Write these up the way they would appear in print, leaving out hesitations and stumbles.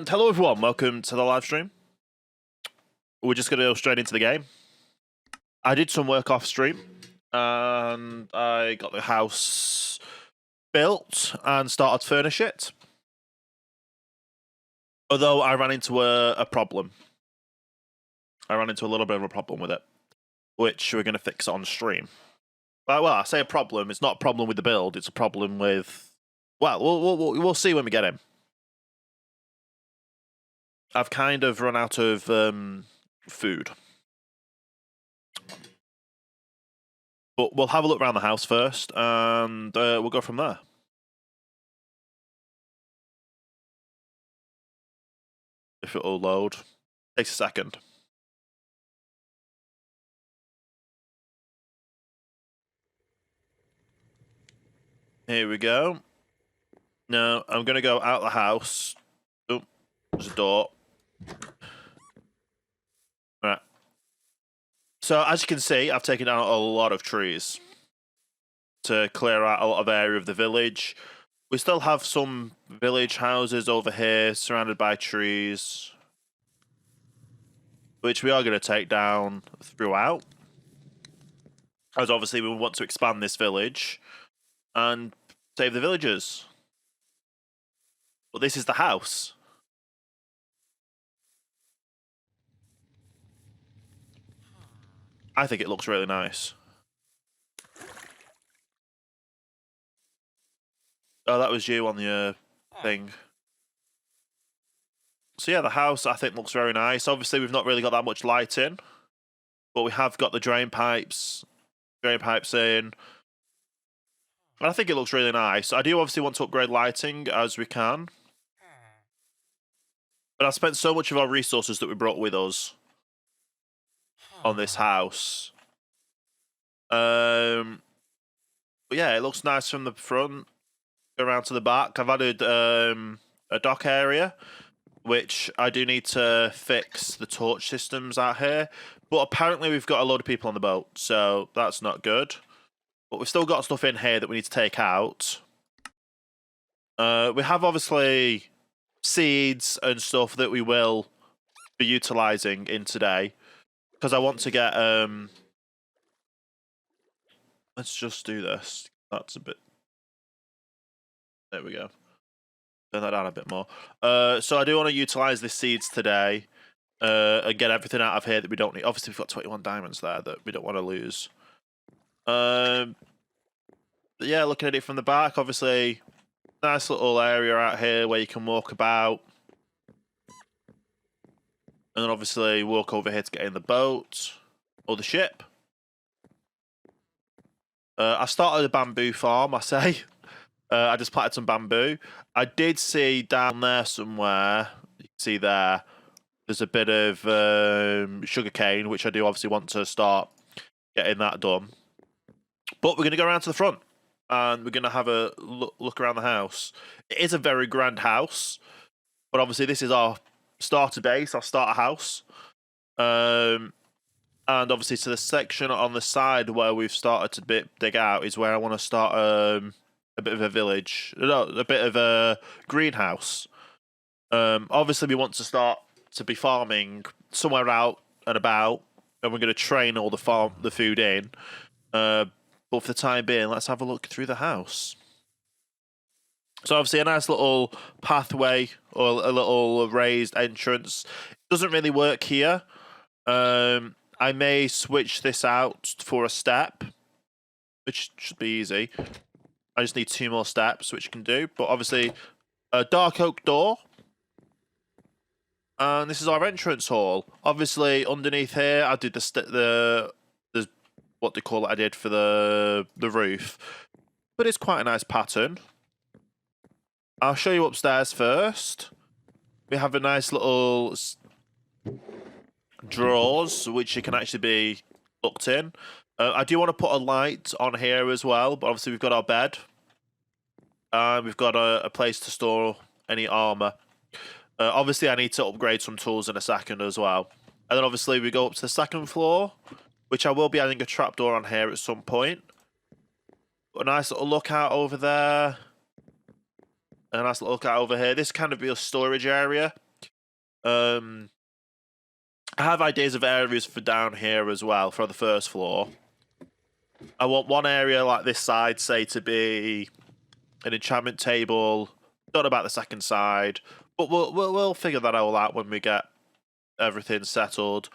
And hello everyone, welcome to the live stream. We're just going to go straight into the game. I did some work off stream, and I got the house built and started to furnish it. Although I ran into a problem. I ran into a little bit of a problem with it, which we're going to fix on stream. Well, I say a problem, it's not a problem with the build, it's a problem with... Well, we'll see when we get in. I've kind of run out of food. But we'll have a look around the house first, and we'll go from there. If it'll load. Takes a second. Here we go. Now, I'm going to go out the house. Oh, there's a door. Right. So, as you can see, I've taken down a lot of trees to clear out a lot of area of the village. We still have some village houses over here surrounded by trees, which we are going to take down throughout, as obviously we want to expand this village and save the villagers. But this is the house. I think it looks really nice. Oh, that was you on the thing. So yeah, the house I think looks very nice. Obviously, we've not really got that much light in, but we have got the drain pipes in. And I think it looks really nice. I do obviously want to upgrade lighting as we can. But I've spent so much of our resources that we brought with us on this house. But yeah, it looks nice from the front. Go around to the back. I've added a dock area, which I do need to fix the torch systems out here. But apparently we've got a load of people on the boat, so that's not good. But we've still got stuff in here that we need to take out. We have obviously seeds and stuff that we will be utilising in today. Because I want to get... Let's just do this. That's a bit... There we go. Turn that down a bit more. So I do want to utilise the seeds today and get everything out of here that we don't need. Obviously, we've got 21 diamonds there that we don't want to lose. But yeah, looking at it from the back, obviously, nice little area out here where you can walk about. And then obviously walk over here to get in the boat or the ship. I started a bamboo farm, I say. I just planted some bamboo. I did see down there somewhere, you can see there's a bit of sugarcane, which I do obviously want to start getting that done. But we're going to go around to the front, and we're going to have a look around the house. It is a very grand house, but obviously this is our starter base, our starter house. And obviously to the section on the side where we've started to dig out is where I want to start a bit of a village, no, a bit of a greenhouse. Obviously, we want to start to be farming somewhere out and about, and we're going to train all the food in. But for the time being, let's have a look through the house. So obviously, a nice little pathway or a little raised entrance. It doesn't really work here. I may switch this out for a step, which should be easy. I just need 2 more steps, which you can do. But obviously, a dark oak door. And this is our entrance hall. Obviously, underneath here, I did the what do you call it? I did for the roof. But it's quite a nice pattern. I'll show you upstairs first. We have a nice little drawers, which you can actually be looked in. I do want to put a light on here as well, but obviously we've got our bed. And we've got a place to store any armour. Obviously I need to upgrade some tools in a second as well. And then obviously we go up to the second floor, which I will be adding a trapdoor on here at some point. A nice little lookout over there. A nice little lookout over here. This kind of be a storage area. I have ideas of areas for down here as well for the first floor. I want one area like this side, say, to be an enchantment table. Don't know about the second side, but we'll figure that all out when we get everything settled.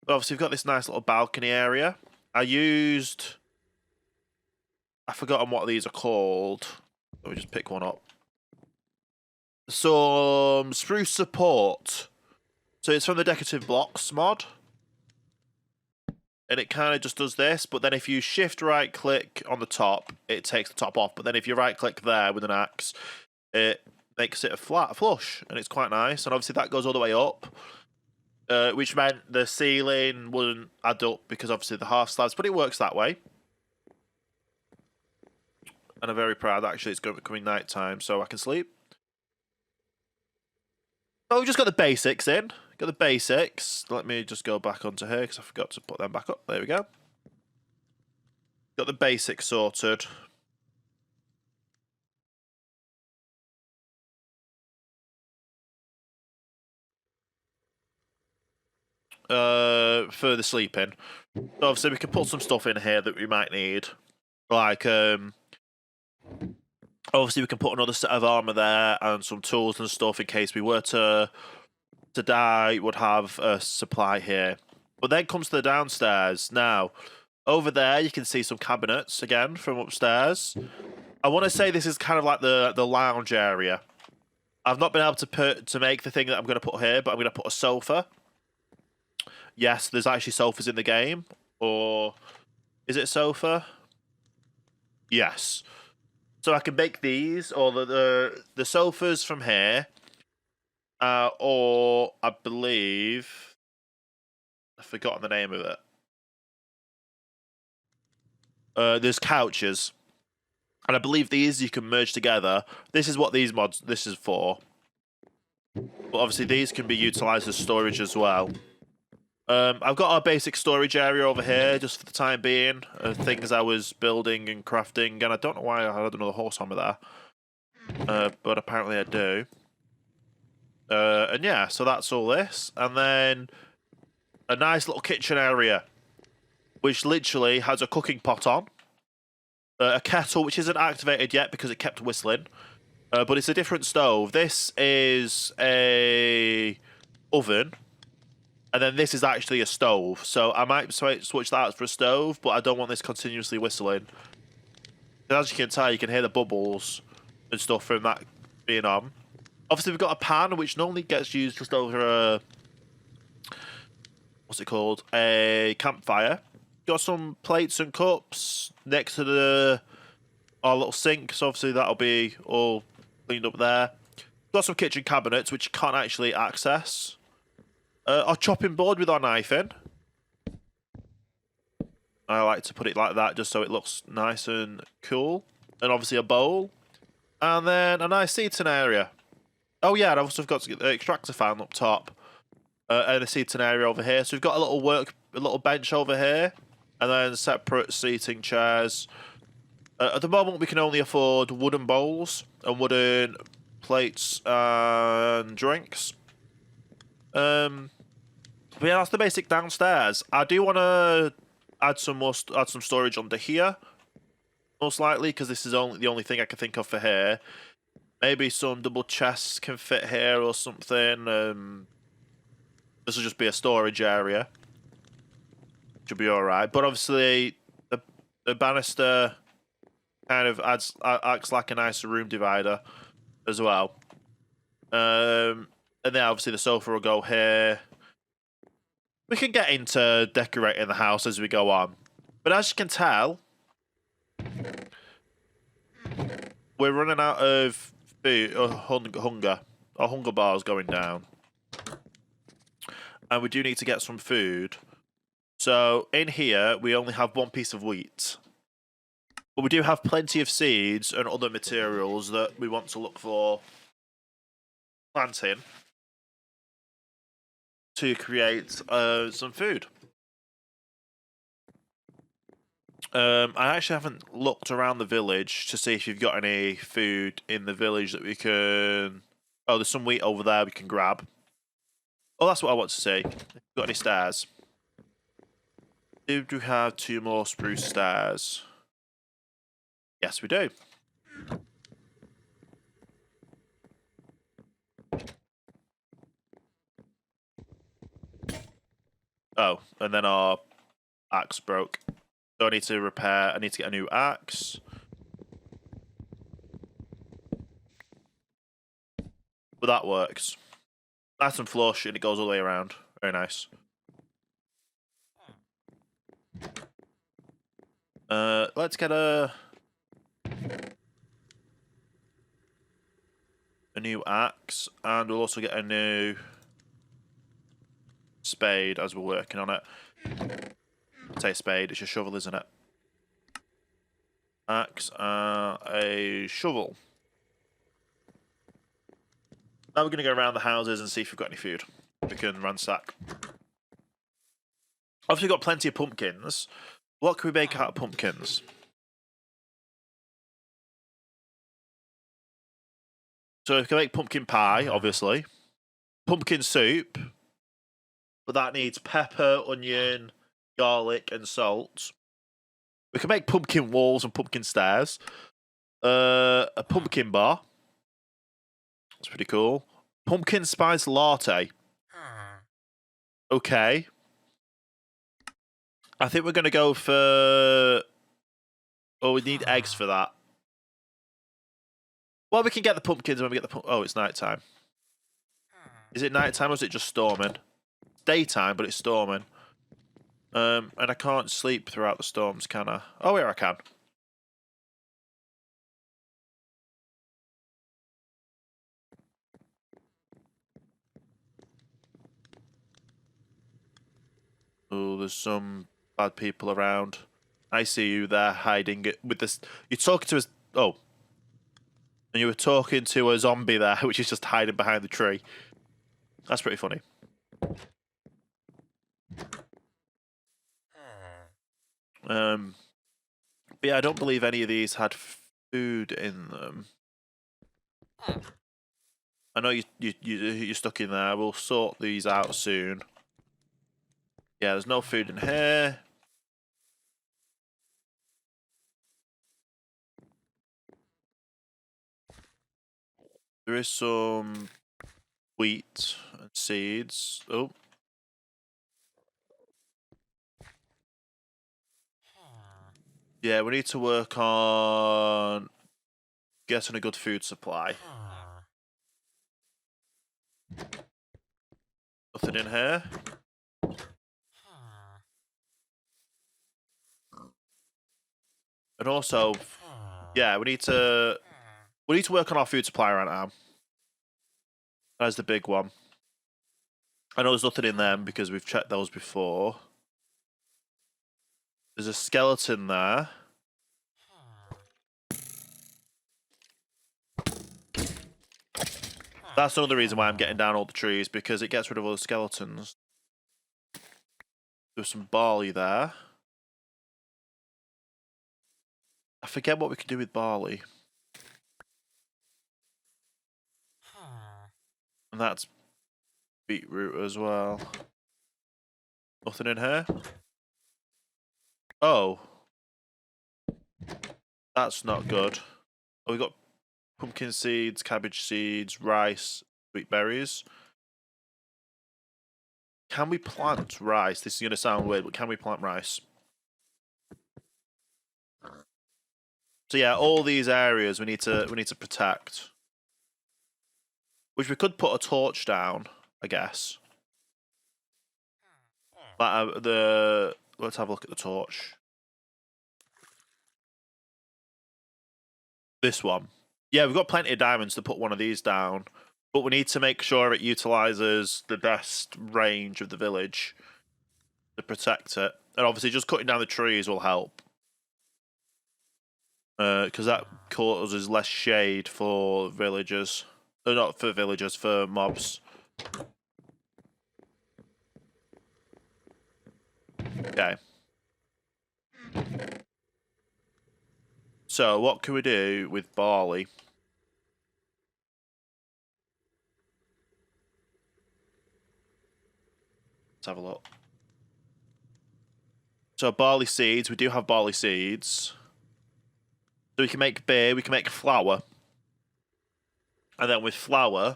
But obviously, we've got this nice little balcony area. I've forgotten what these are called. Let me just pick one up. Some spruce support. So it's from the decorative blocks mod. And it kind of just does this, but then if you shift right click on the top, it takes the top off. But then if you right click there with an axe, it makes it a flush, and it's quite nice. And obviously that goes all the way up, which meant the ceiling wouldn't add up because obviously the half slabs, but it works that way. And I'm very proud, actually, it's becoming night time, so I can sleep. So we've just got the basics in. Got the basics. Let me just go back onto here because I forgot to put them back up. There we go. Got the basics sorted. For the sleeping. So obviously we can put some stuff in here that we might need. Like, obviously we can put another set of armor there and some tools and stuff in case we were to die, would have a supply here. But then comes to the downstairs. Now, over there you can see some cabinets again from upstairs. I want to say this is kind of like the lounge area. I've not been able to make the thing that I'm going to put here, but I'm going to put a sofa. Yes, there's actually sofas in the game. Or is it a sofa? Yes. So I can make these, or the sofas from here. Or I believe I've forgotten the name of it. There's couches, and I believe these you can merge together. This is what this is for. But obviously these can be utilized as storage as well. I've got our basic storage area over here just for the time being of things I was building and crafting, and I don't know why I had another horse armor there, but apparently I do. And yeah, so that's all this. And then a nice little kitchen area, which literally has a cooking pot on. A kettle, which isn't activated yet because it kept whistling. But it's a different stove. This is a oven. And then this is actually a stove. So I might switch that out for a stove, but I don't want this continuously whistling. As you can tell, you can hear the bubbles and stuff from that being on. Obviously, we've got a pan, which normally gets used just over a... What's it called? A campfire. Got some plates and cups next to our little sink. So obviously, that'll be all cleaned up there. Got some kitchen cabinets, which you can't actually access. Our chopping board with our knife in. I like to put it like that just so it looks nice and cool. And obviously a bowl. And then a nice seating area. Oh yeah, and I've also got to get the extractor fan up top. And a seating area over here. So we've got a little bench over here. And then separate seating chairs. At the moment we can only afford wooden bowls and wooden plates and drinks. But yeah, that's the basic downstairs. I do want to add some storage under here, most likely, because this is the only thing I can think of for here. Maybe some double chests can fit here or something. This will just be a storage area. Should be all right. But obviously, the banister kind of acts like a nice room divider as well. And then obviously the sofa will go here. We can get into decorating the house as we go on. But as you can tell, we're running out of food, or hunger. Our hunger bar is going down. And we do need to get some food. So in here, we only have one piece of wheat. But we do have plenty of seeds and other materials that we want to look for planting to create some food. I actually haven't looked around the village to see if you've got any food in the village that we can... Oh, there's some wheat over there we can grab. Oh, that's what I want to see. Got any stairs? Do we have 2 more spruce stairs? Yes, we do. Oh, and then our axe broke. So I need to repair. I need to get a new axe. But that works. Nice and flush, and it goes all the way around. Very nice. Let's get a new axe, and we'll also get a new spade as we're working on it. I say spade, it's a shovel, isn't it? Axe, a shovel. Now we're going to go around the houses and see if we've got any food we can ransack. Obviously, we've got plenty of pumpkins. What can we make out of pumpkins? So we can make pumpkin pie, obviously. Pumpkin soup. But that needs pepper, onion, garlic, and salt. We can make pumpkin walls and pumpkin stairs. A pumpkin bar. That's pretty cool. Pumpkin spice latte. Okay. I think we're going to go for... Oh, we need eggs for that. Well, we can get the pumpkins when we get the... Oh, it's nighttime. Is it nighttime or is it just storming? Daytime, but it's storming. And I can't sleep throughout the storms, can I? Oh, yeah, I can. Oh, there's some bad people around. I see you there hiding it with this. You're talking to us. Oh. And you were talking to a zombie there, which is just hiding behind the tree. That's pretty funny. But yeah, I don't believe any of these had food in them. I know you're stuck in there. We'll sort these out soon. Yeah, there's no food in here. There is some wheat and seeds. Oh. Yeah, we need to work on getting a good food supply. Nothing in here. And also, yeah, we need to work on our food supply right now. That's the big one. I know there's nothing in them because we've checked those before. There's a skeleton there. That's another reason why I'm getting down all the trees, because it gets rid of all the skeletons. There's some barley there. I forget what we can do with barley. And that's beetroot as well. Nothing in here? Oh. That's not good. Oh, we got pumpkin seeds, cabbage seeds, rice, sweet berries. Can we plant rice? This is going to sound weird, but can we plant rice? So yeah, all these areas we need to protect. Which we could put a torch down, I guess. But let's have a look at the torch. This one. Yeah, we've got plenty of diamonds to put one of these down, but we need to make sure it utilizes the best range of the village to protect it. And obviously just cutting down the trees will help. Because that causes less shade for villagers. Not for villagers, for mobs. Okay. So, what can we do with barley? Let's have a look. So barley seeds, we do have barley seeds. So we can make beer, we can make flour. And then with flour,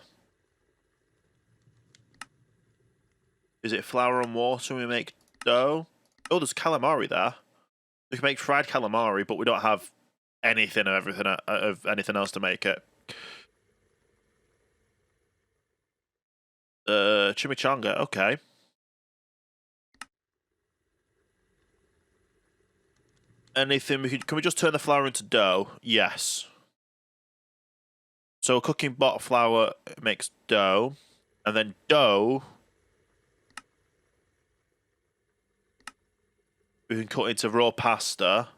is it flour and water we make dough? Oh, there's calamari there. We can make fried calamari, but we don't have anything of everything of anything else to make it. Chimichanga, okay. Anything we could? Can we just turn the flour into dough? Yes. So a cooking pot of flour makes dough, and then dough we can cut into raw pasta.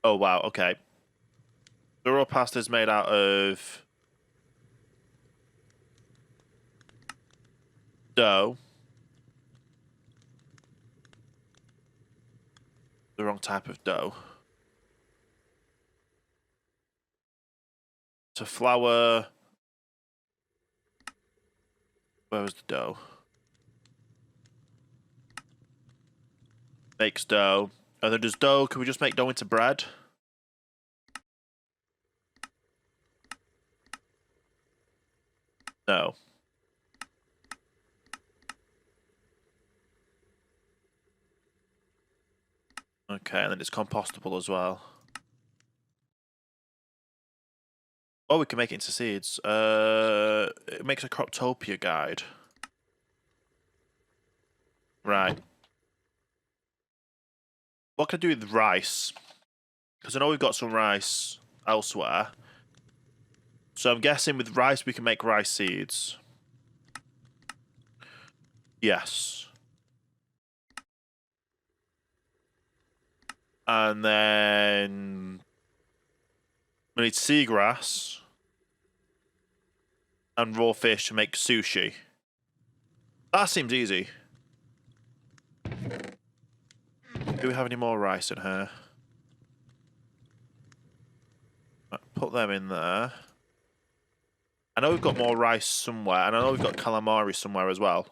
Oh wow, okay. The raw pasta is made out of dough. The wrong type of dough. So flour. Where was the dough? Makes dough. And then does dough, can we just make dough into bread? No. Okay, and then it's compostable as well. Oh, we can make it into seeds. It makes a Croptopia guide. Right. What can I do with rice? Because I know we've got some rice elsewhere. So I'm guessing with rice we can make rice seeds. Yes. And then we need seagrass and raw fish to make sushi. That seems easy. Do we have any more rice in here? Put them in there. I know we've got more rice somewhere, and I know we've got calamari somewhere as well.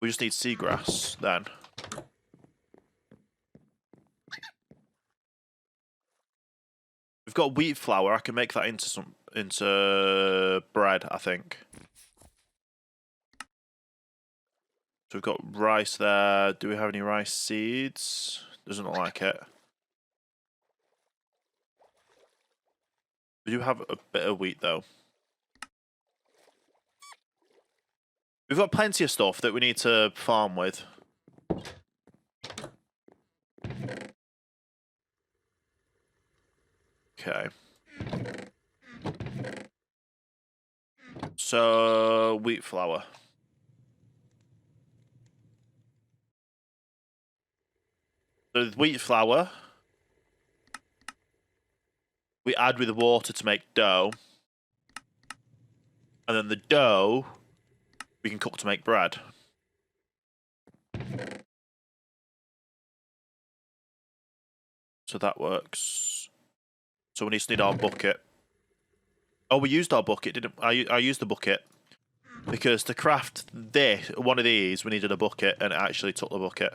We just need seagrass then. We've got wheat flour. I can make that into bread, I think. So we've got rice there. Do we have any rice seeds? Doesn't look like it. We do have a bit of wheat though. We've got plenty of stuff that we need to farm with. Okay. So, wheat flour. So with wheat flour, we add with water to make dough. And then the dough, we can cook to make bread. So that works. So we need our bucket. Oh, we used our bucket, didn't I used the bucket. Because to craft one of these, we needed a bucket, and it actually took the bucket.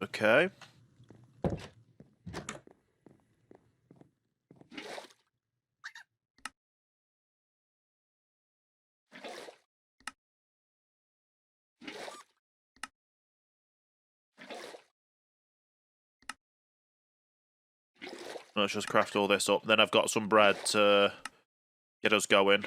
Okay. Let's just craft all this up. Then I've got some bread to get us going.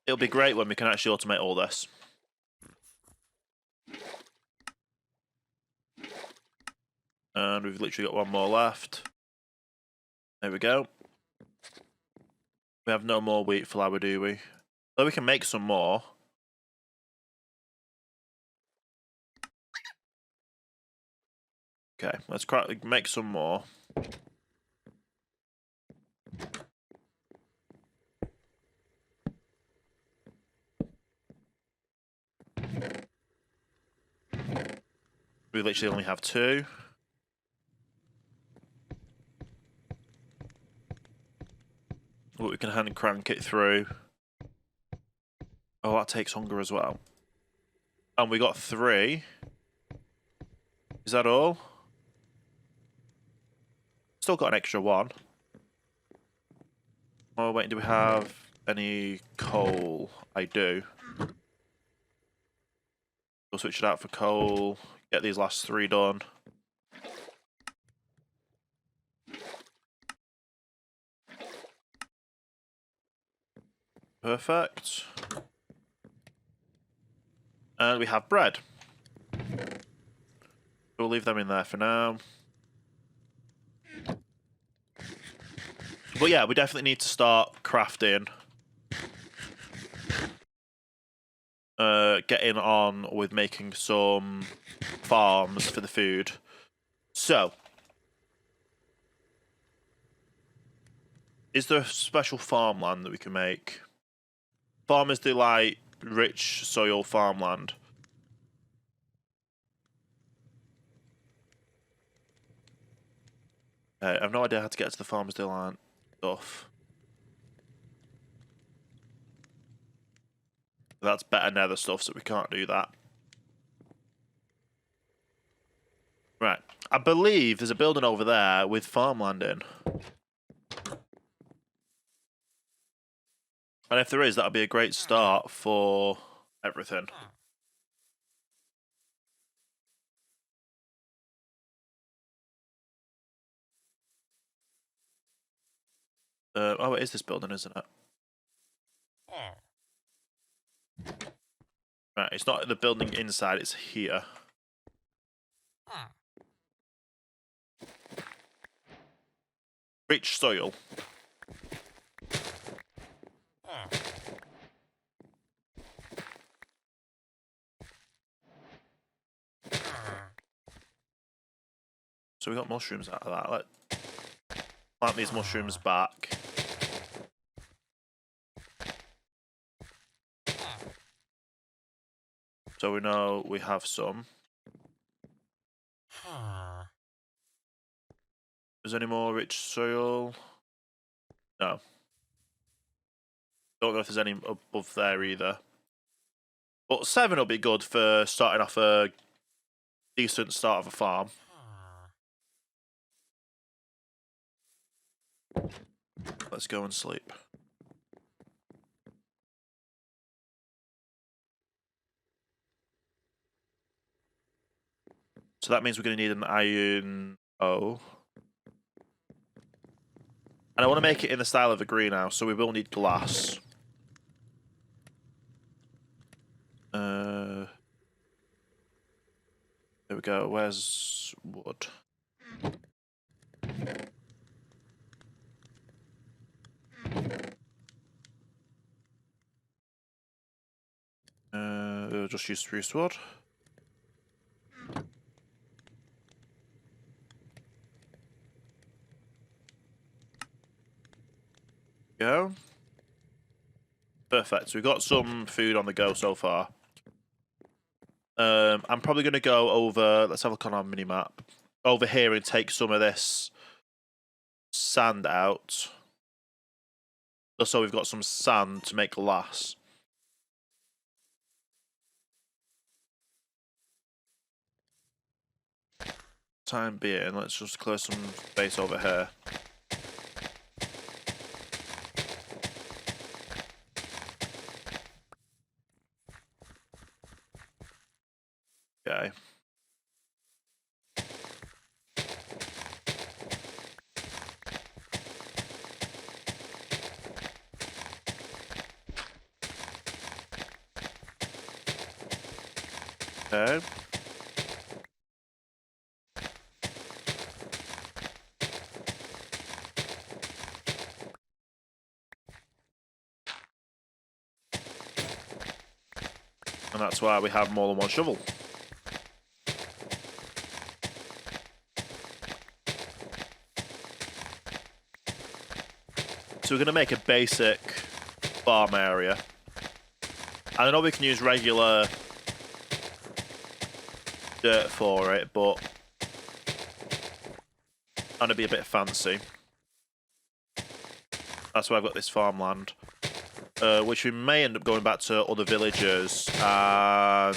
It'll be great when we can actually automate all this. And we've literally got one more left. There we go. We have no more wheat flour, do we? Though we can make some more. Okay, let's make some more. We literally only have 2. But we can hand crank it through. Oh, that takes hunger as well. And we got 3. Is that all? Still got an extra 1. Oh, wait, do we have any coal? I do. We'll switch it out for coal. Get these last 3 done. Perfect. And we have bread. We'll leave them in there for now. But yeah, we definitely need to start crafting. Getting on with making some farms for the food. So, is there a special farmland that we can make? Farmers do like rich soil farmland. I have no idea how to get to the farmers delight stuff. That's better nether stuff, so we can't do that. Right. I believe there's a building over there with farmland in. And if there is, that'll be a great start for everything. Oh, it is this building, isn't it? Right, it's not the building inside, it's here. Rich soil. So we got mushrooms out of that. Let's plant these mushrooms back. So we know we have some. Is there any more rich soil? No. Don't know if there's any above there either. But 7 will be good for starting off a decent start of a farm. Let's go and sleep. So that means we're going to need an iron O. And I want to make it in the style of a greenhouse, so we will need glass. There we go. Where's wood? We'll just use spruce wood. Go. Perfect. So we've got some food on the go so far. I'm probably going to go over. Let's have a look on our mini map. Over here and take some of this sand out. Just so we've got some sand to make glass. Time being, let's just clear some space over here. Okay. Okay. And that's why we have more than one shovel. So we're going to make a basic farm area. And I know we can use regular dirt for it, but trying to be a bit fancy. That's why I've got this farmland, which we may end up going back to other villagers and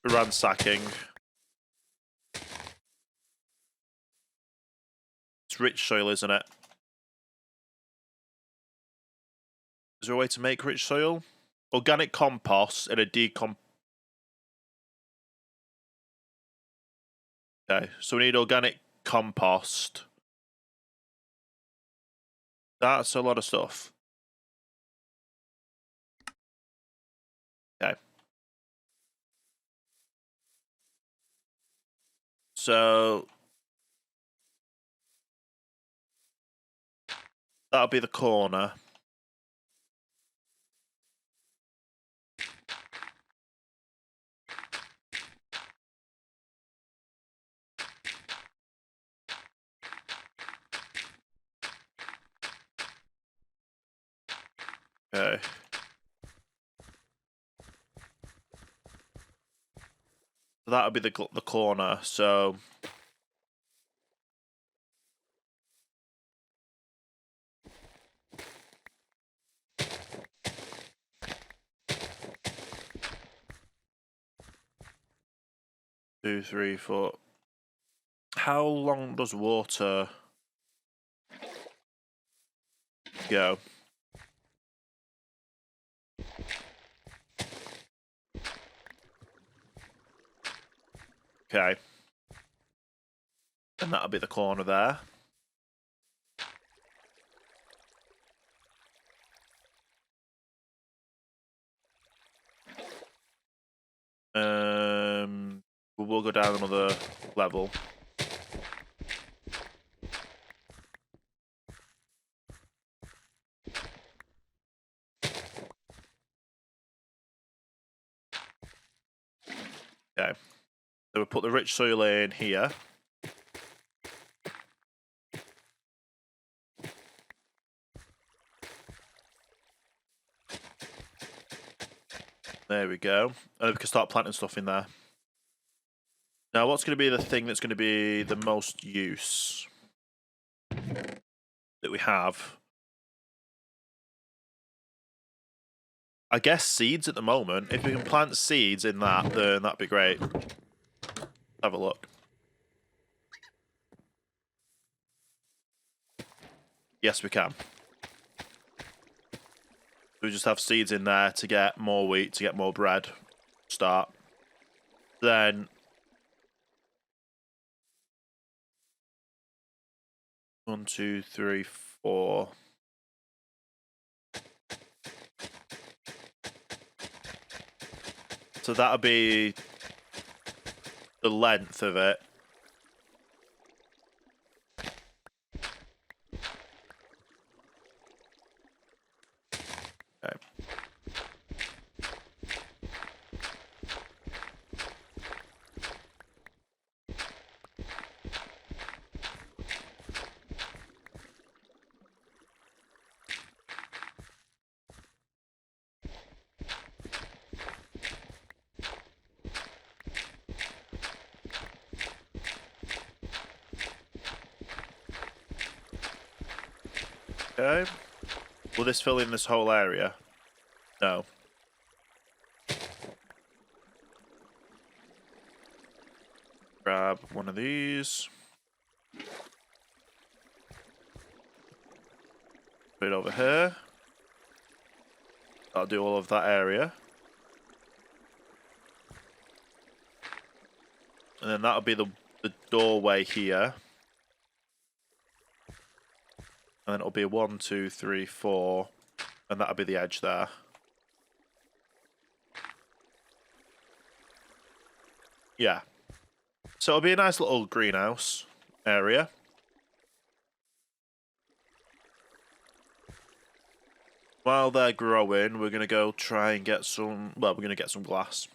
ransacking. It's rich soil, isn't it? Is there a way to make rich soil? Organic compost and a Okay, so we need organic compost. That's a lot of stuff. Okay. So that'll be the corner. Okay. So that'll be the corner. So 2, 3, 4. How long does water go? Okay. And that'll be the corner there. We'll go down another level. Okay. So we'll put the rich soil in here. There we go. And we can start planting stuff in there. Now, what's going to be the thing that's going to be the most use that we have? I guess seeds at the moment. If we can plant seeds in that, then that'd be great. Have a look. Yes, we can. We just have seeds in there to get more wheat, to get more bread. Start. Then 1, 2, 3, 4. So that'll be the length of it. Okay. Okay. Will this fill in this whole area? No. Grab one of these. Put it over here. I'll do all of that area. And then that'll be the doorway here. And then it'll be 1, 2, 3, 4. And that'll be the edge there. Yeah. So it'll be a nice little greenhouse area. While they're growing, we're going to go try and get some... Well, we're going to get some glass.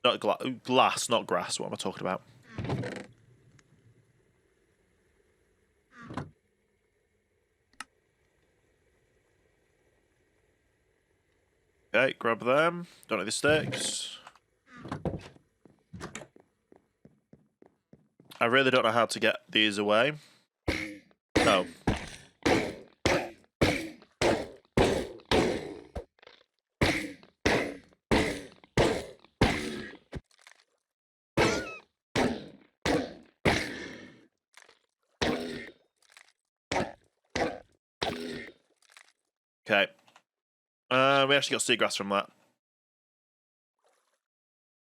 Not glass, not grass. What am I talking about? Okay, grab them. Don't need the sticks. I really don't know how to get these away. Oh. Okay. We actually got seagrass from that.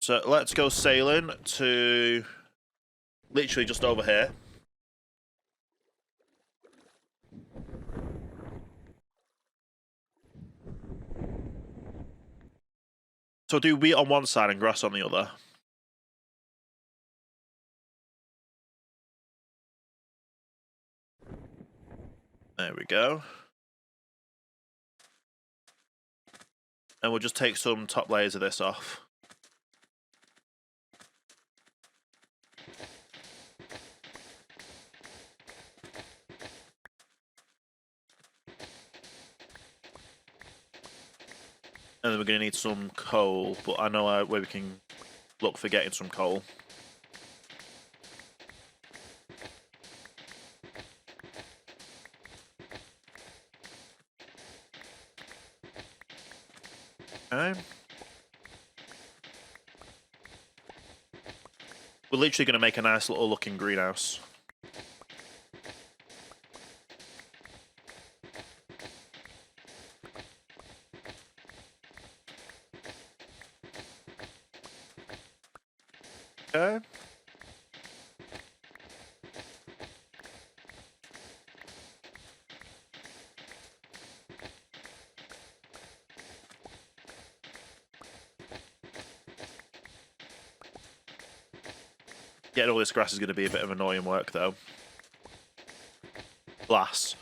So let's go sailing to literally just over here. So do wheat on one side and grass on the other. There we go. And we'll just take some top layers of this off. And then we're going to need some coal, but I know where we can look for getting some coal. Okay. We're literally going to make a nice little looking greenhouse. Okay. Getting all this grass is going to be a bit of annoying work, though. Glass.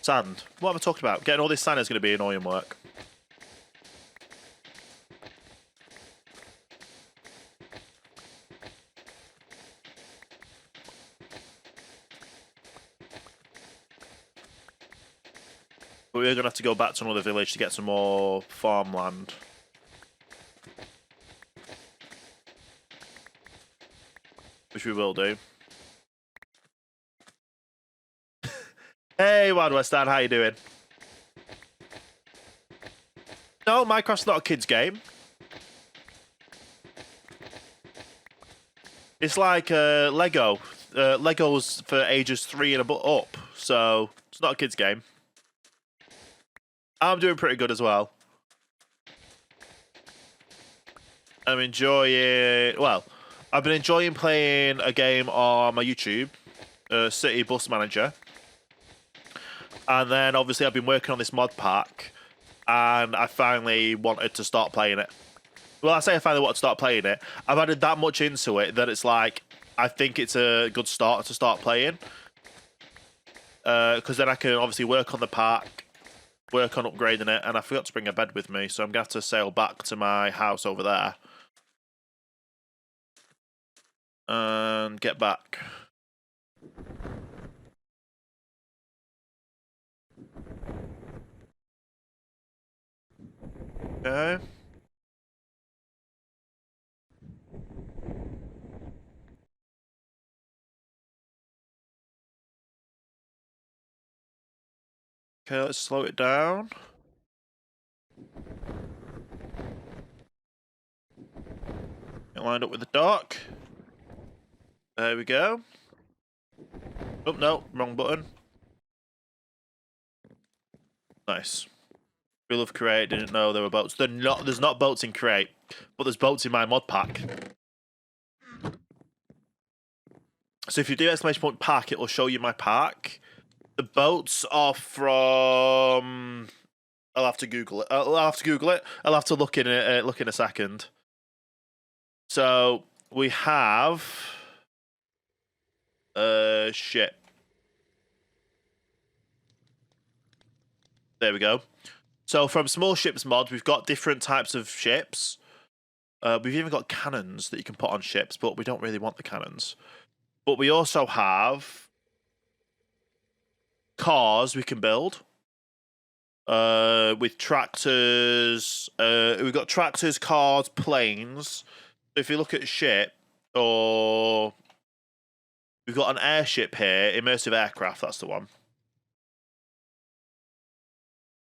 Sand. What am I talking about? Getting all this sand is going to be annoying work. But we're going to have to go back to another village to get some more farmland. Which we will do. Hey, Wild West Dan, how you doing? No, Minecraft's not a kid's game. It's like Lego. Lego's for ages 3 and up, so it's not a kid's game. I'm doing pretty good as well. I'm enjoying... Well, I've been enjoying playing a game on my YouTube, City Bus Manager. And then, obviously, I've been working on this mod pack, and I finally wanted to start playing it. Well, I say I finally want to start playing it. I've added that much into it that it's like, I think it's a good start to start playing. Because then I can obviously work on the pack, work on upgrading it, and I forgot to bring a bed with me, so I'm going to have to sail back to my house over there. And get back. Okay. Okay, let's slow it down. Get lined up with the dock. There we go. Oh, no, wrong button. Nice. We love Create, didn't know there were boats. There's not boats in Create, but there's boats in my mod pack. So if you do exclamation point pack, it will show you my pack. The boats are from... I'll have to Google it. I'll have to Google it. I'll have to look in a second. So we have... shit. There we go. So from small ships mod, we've got different types of ships. We've even got cannons that you can put on ships, but we don't really want the cannons. But we also have cars we can build. with tractors. We've got tractors, cars, planes. If you look at ship, or we've got an airship here, immersive aircraft. That's the one.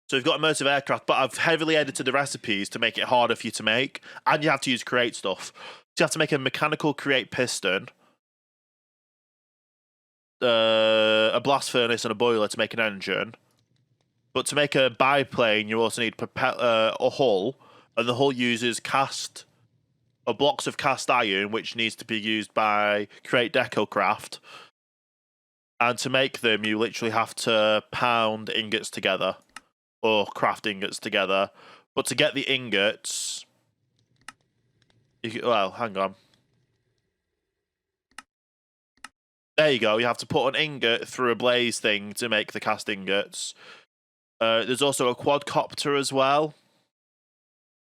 So we've got immersive aircraft, but I've heavily edited the recipes to make it harder for you to make, and you have to use create stuff. So you have to make a mechanical create piston, a blast furnace, and a boiler to make an engine. But to make a biplane, you also need a hull, and the hull uses blocks of cast iron, which needs to be used by Create Deco Craft. And to make them, you literally have to pound ingots together, or craft ingots together. But to get the ingots, well, hang on. There you go. You have to put an ingot through a blaze thing to make the cast ingots. There's also a quadcopter as well,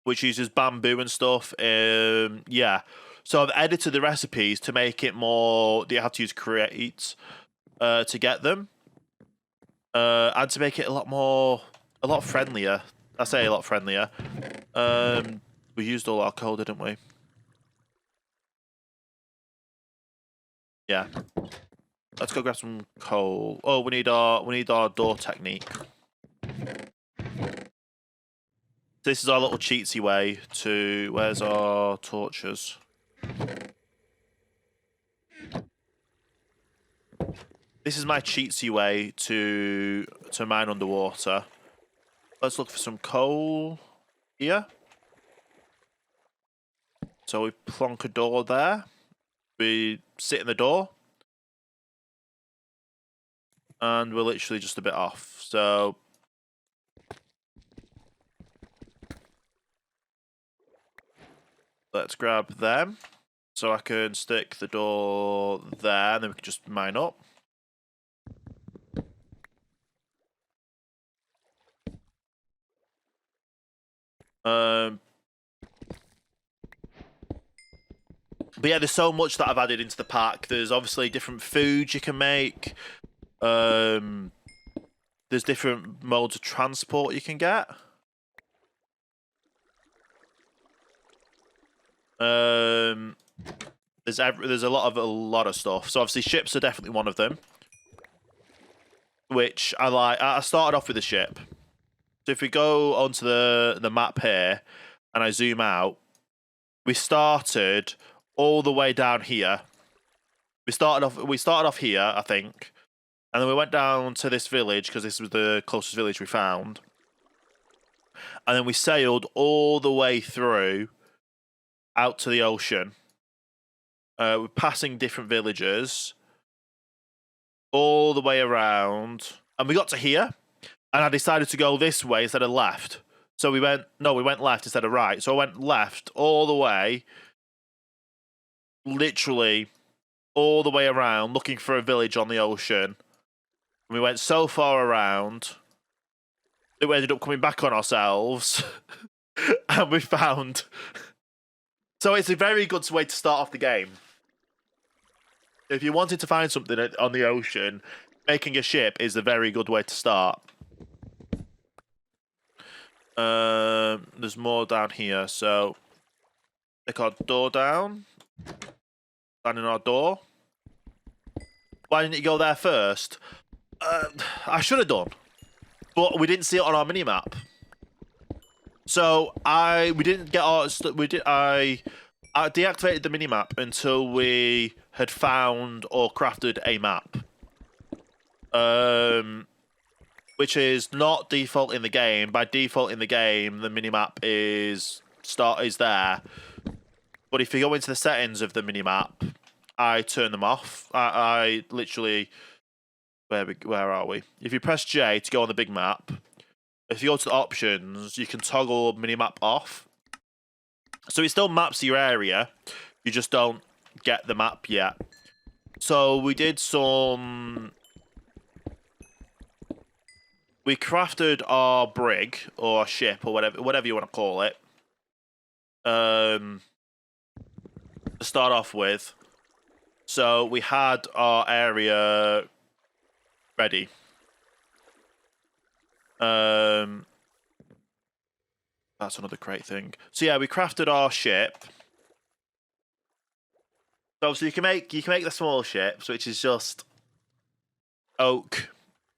which uses bamboo and stuff. Yeah. So I've edited the recipes to make it more. You have to use create to get them, and to make it a lot friendlier. I say a lot friendlier. We used all our coal, didn't we? Yeah. Let's go grab some coal. Oh, we need our door technique. This is our little cheatsy way to. Where's our torches? This is my cheatsy way to mine underwater. Let's look for some coal here. So we plonk a door there. We sit in the door. And we're literally just a bit off. So let's grab them. So I can stick the door there, and then we can just mine up. But yeah, there's so much that I've added into the pack. There's obviously different foods you can make. There's different modes of transport you can get. There's a lot of stuff. So obviously ships are definitely one of them, which I like. I started off with a ship. So if we go onto the map here and I zoom out, we started all the way down here. We started off here, I think, and then we went down to this village because this was the closest village we found, and then we sailed all the way through out to the ocean. We're passing different villages all the way around, and we got to here, and I decided to go this way instead of left. So we went left instead of right. So I went left all the way, literally all the way around, looking for a village on the ocean. We went so far around that we ended up coming back on ourselves, and we found. So it's a very good way to start off the game. If you wanted to find something on the ocean, making a ship is a very good way to start. There's more down here, so take our door down. Stand in our door. Why didn't you go there first? I should have done, but we didn't see it on our minimap. So I deactivated the minimap until we had found or crafted a map. Which is not default in the game. By default in the game, the minimap is there. But if you go into the settings of the minimap, I turn them off. I literally, where are we? If you press J to go on the big map, if you go to the options, you can toggle minimap off. So it still maps your area. You just don't get the map yet. So we did some. We crafted our brig or ship or whatever you want to call it. To start off with. So we had our area ready. That's another great thing. So yeah, we crafted our ship. So obviously you can make the small ships, which is just oak,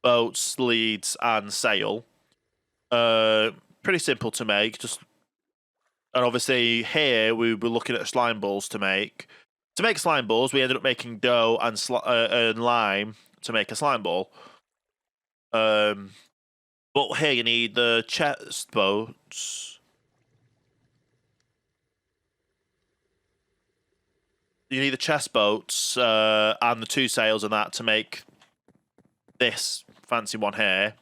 boats, leads, and sail. Pretty simple to make. Just and obviously here we were looking at slime balls to make. To make slime balls, we ended up making dough and lime to make a slime ball. But here you need the chest boats. You need the chest boats and the 2 sails and that to make this fancy one here.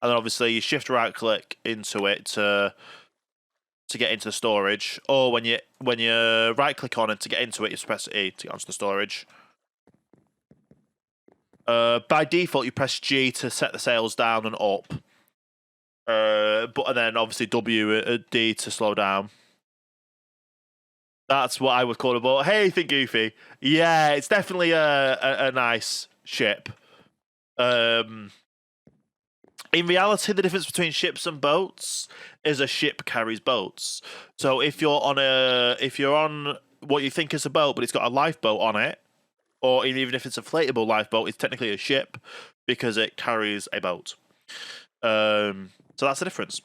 And then obviously you shift right click into it to get into the storage. Or when you right click on it to get into it, you press E to get onto the storage. By default, you press G to set the sails down and up. And then obviously W D to slow down. That's what I would call a boat. Hey, think Goofy. Yeah, it's definitely a nice ship. In reality, the difference between ships and boats is a ship carries boats. So if you're on what you think is a boat, but it's got a lifeboat on it, or even if it's a inflatable lifeboat, it's technically a ship because it carries a boat. So that's the difference.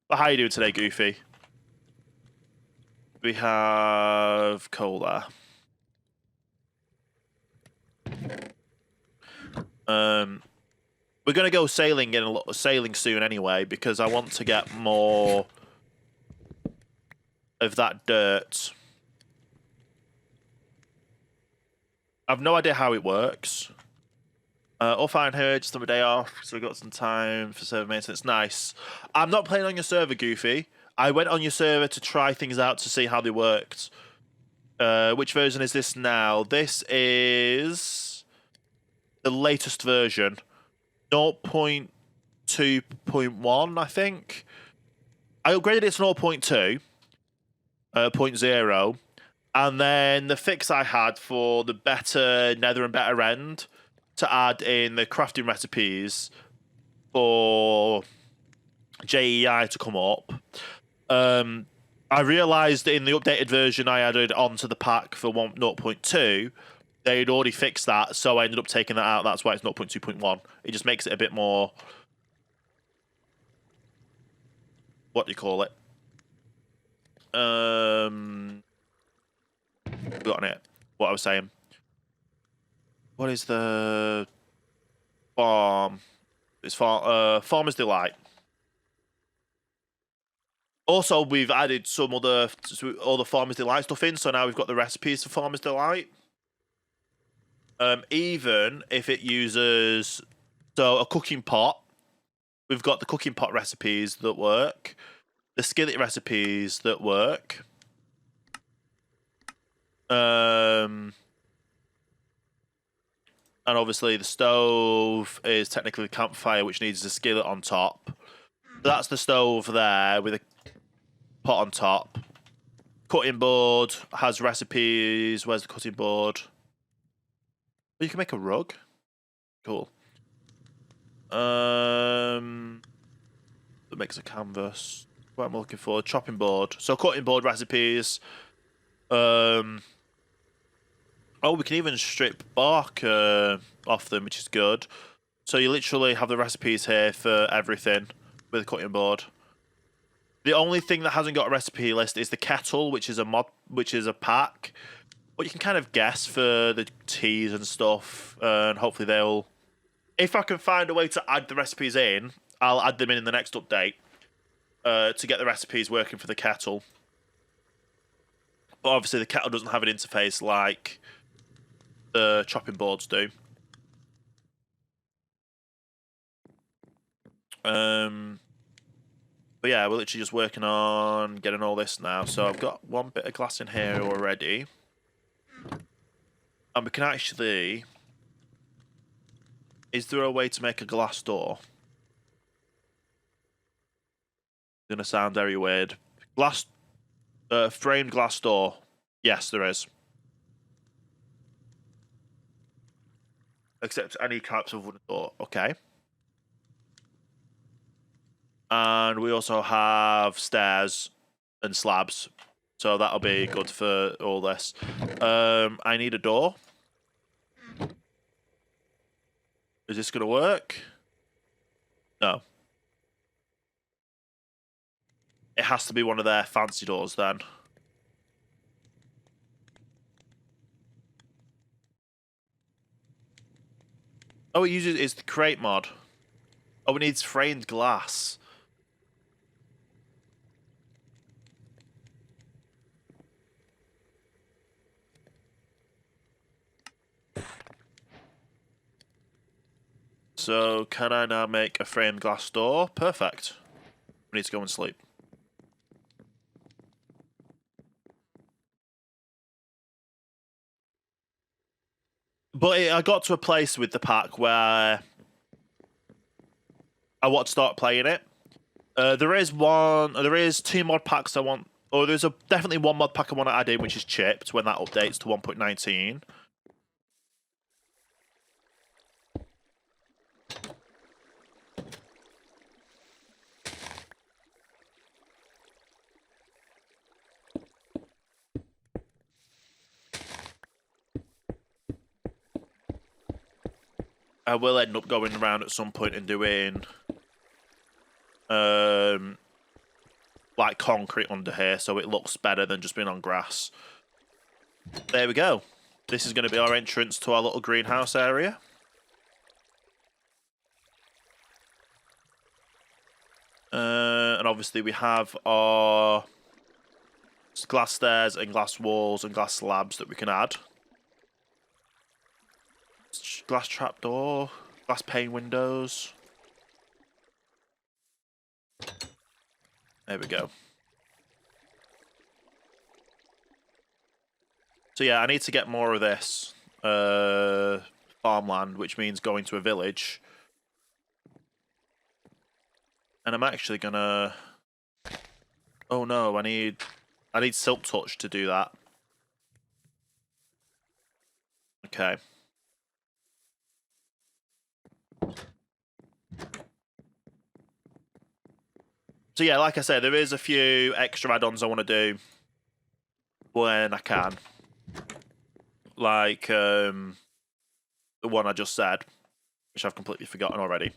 But how are you doing today, Goofy? We have cola. We're gonna go sailing soon anyway because I want to get more of that dirt. I've no idea how it works. All fine here, just on my day off, so we've got some time for server maintenance. Nice. I'm not playing on your server, Goofy. I went on your server to try things out to see how they worked. Which version is this now? This is the latest version. 0.2.1, I think. I upgraded it to 0.2, 0.0, and then the fix I had for the better nether and better end to add in the crafting recipes for JEI to come up. I realised in the updated version I added onto the pack for 0.2, they had already fixed that, so I ended up taking that out. That's why it's 0.2.1. It just makes it a bit more... What do you call it? Forgotten it. What I was saying. What is the farm? It's Farmer's Delight. Also, we've added some all the Farmer's Delight stuff in, so now we've got the recipes for Farmer's Delight. Even if it uses a cooking pot, we've got the cooking pot recipes that work, the skillet recipes that work. And obviously the stove is technically a campfire, which needs a skillet on top. So that's the stove there with a pot on top. Cutting board has recipes. Where's the cutting board? Oh, you can make a rug. Cool. That makes a canvas. What am I looking for? Chopping board. So cutting board recipes. Oh, we can even strip bark off them, which is good. So you literally have the recipes here for everything with a cutting board. The only thing that hasn't got a recipe list is the kettle, which is a pack. But you can kind of guess for the teas and stuff, and hopefully they'll... If I can find a way to add the recipes in, I'll add them in the next update to get the recipes working for the kettle. But obviously the kettle doesn't have an interface like the chopping boards do. But yeah, we're literally just working on getting all this now. So I've got one bit of glass in here already. And we can actually... Is there a way to make a glass door? It's going to sound very weird. Framed glass door. Yes, there is. Except any types of wooden door. Okay. And we also have stairs and slabs. So that'll be good for all this. I need a door. Is this going to work? No. It has to be one of their fancy doors then. Oh, it's the crate mod. Oh, it needs framed glass. So, can I now make a framed glass door? Perfect. We need to go and sleep. But I got to a place with the pack where I want to start playing it. There is two mod packs I want, or there's definitely one mod pack I want to add in, which is chipped when that updates to 1.19. I will end up going around at some point and doing like concrete under here so it looks better than just being on grass. There we go. This is going to be our entrance to our little greenhouse area. And obviously we have our glass stairs and glass walls and glass slabs that we can add. Glass trapdoor, glass pane windows. There we go. So yeah, I need to get more of this farmland, which means going to a village. And I'm actually gonna... Oh no, I need silk touch to do that. Okay. So yeah, like I said, there is a few extra add-ons I want to do when I can. Like the one I just said, which I've completely forgotten already.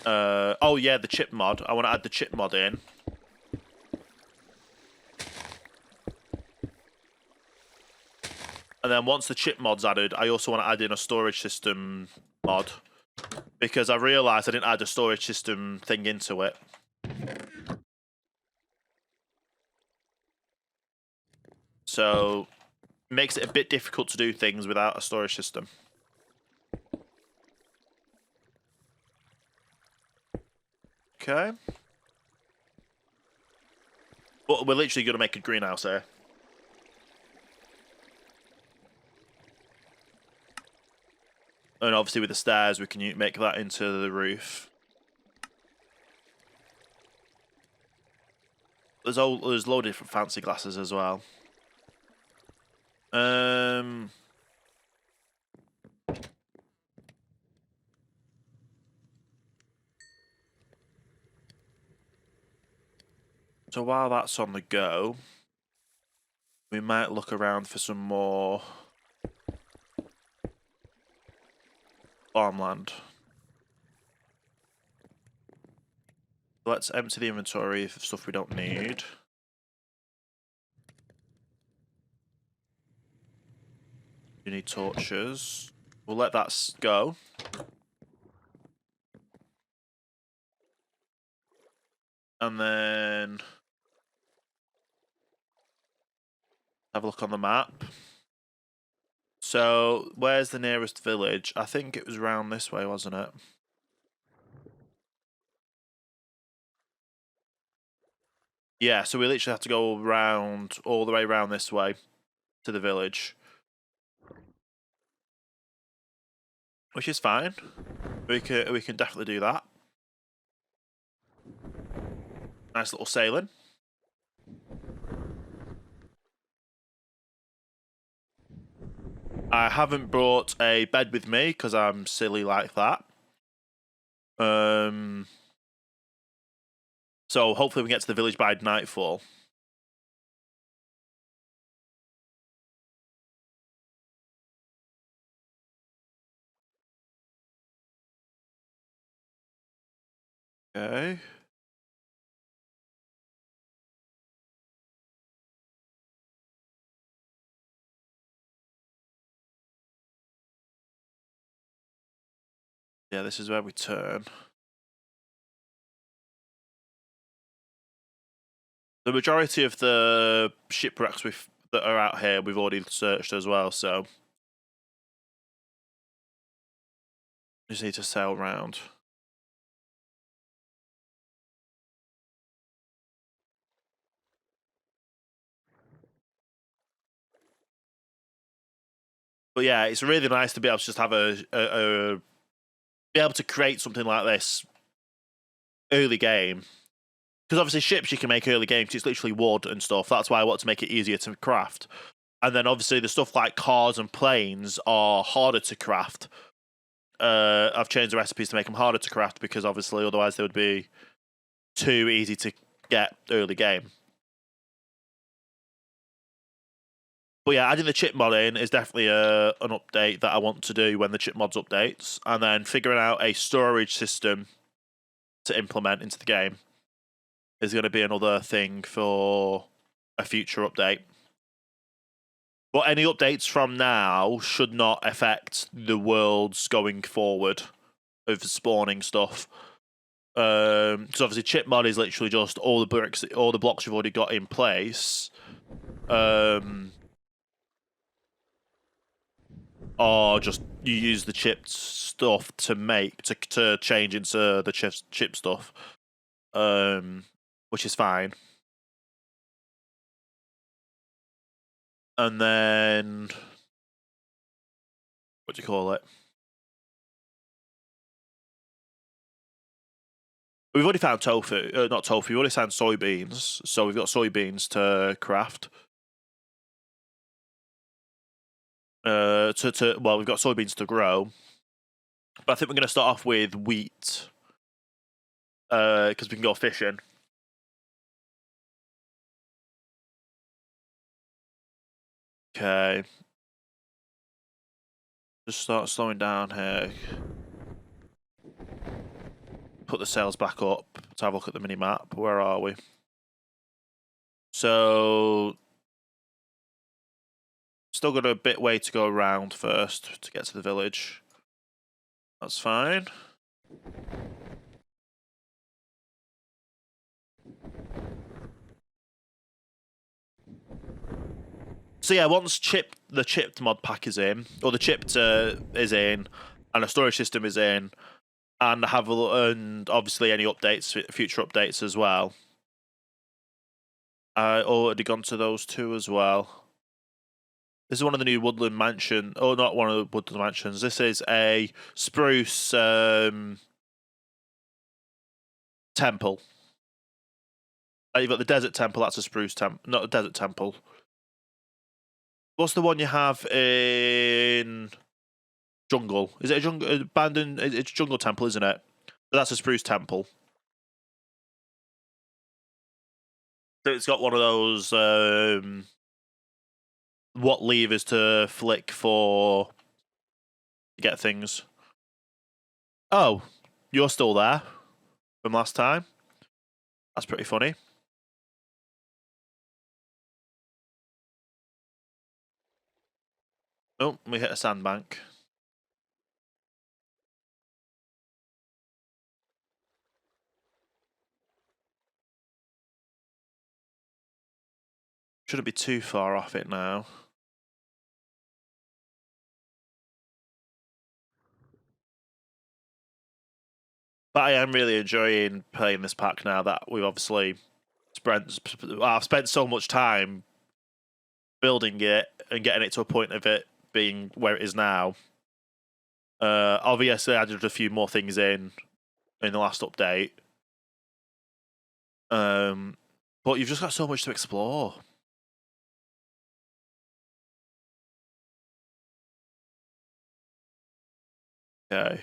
Oh yeah, the chip mod. I want to add the chip mod in. And then once the chip mod's added, I also want to add in a storage system mod. Because I realised I didn't add a storage system thing into it. So, it makes it a bit difficult to do things without a storage system. Okay. But we're literally going to make a greenhouse here. And obviously with the stairs, we can make that into the roof. There's a load of different fancy glasses as well. So while that's on the go, we might look around for some more farmland. Let's empty the inventory of stuff we don't need. You need torches. We'll let that go. And then have a look on the map. So, where's the nearest village? I think it was round this way, wasn't it? Yeah, so we literally have to go around, all the way around this way to the village. Which is fine. We can definitely do that. Nice little sailing. I haven't brought a bed with me because I'm silly like that. So hopefully we can get to the village by nightfall. Okay. Yeah, this is where we turn. The majority of the shipwrecks that are out here, we've already searched as well, so we just need to sail around. But yeah, it's really nice to be able to just have be able to create something like this early game. Because obviously ships you can make early game because it's literally wood and stuff. That's why I want to make it easier to craft. And then obviously the stuff like cars and planes are harder to craft. I've changed the recipes to make them harder to craft because obviously otherwise they would be too easy to get early game. But yeah, adding the chip mod in is definitely an update that I want to do when the chip mods updates, and then figuring out a storage system to implement into the game is going to be another thing for a future update. But any updates from now should not affect the worlds going forward of spawning stuff. So obviously, chip mod is literally just all the bricks, all the blocks you've already got in place. Or just you use the chipped stuff to make to change into the chip stuff, which is fine. And then what do you call it? We've already found tofu, not tofu. We've already found soybeans, so we've got soybeans to craft. Well, we've got soybeans to grow, but I think we're going to start off with wheat, because we can go fishing. Okay, just start slowing down here. Put the sails back up to have a look at the mini map. Where are we? So still got a bit way to go around first to get to the village. That's fine. So yeah, once the chipped mod pack is in, or the chipped is in, and a storage system is in, and and obviously any updates, future updates as well. I already gone to those two as well. This is one of the new woodland mansion. Oh, not one of the woodland mansions. This is a spruce temple. You've got the desert temple. That's a spruce temple, not a desert temple. What's the one you have in jungle? Is it a jungle abandoned? It's a jungle temple, isn't it? That's a spruce temple. So it's got one of those what levers to flick for get things. Oh, you're still there from last time. That's pretty funny. Oh, we hit a sandbank. Shouldn't be too far off it now. But I am really enjoying playing this pack now that we've obviously I've spent so much time building it and getting it to a point of it being where it is now. Obviously, I added a few more things in the last update. But you've just got so much to explore. Okay.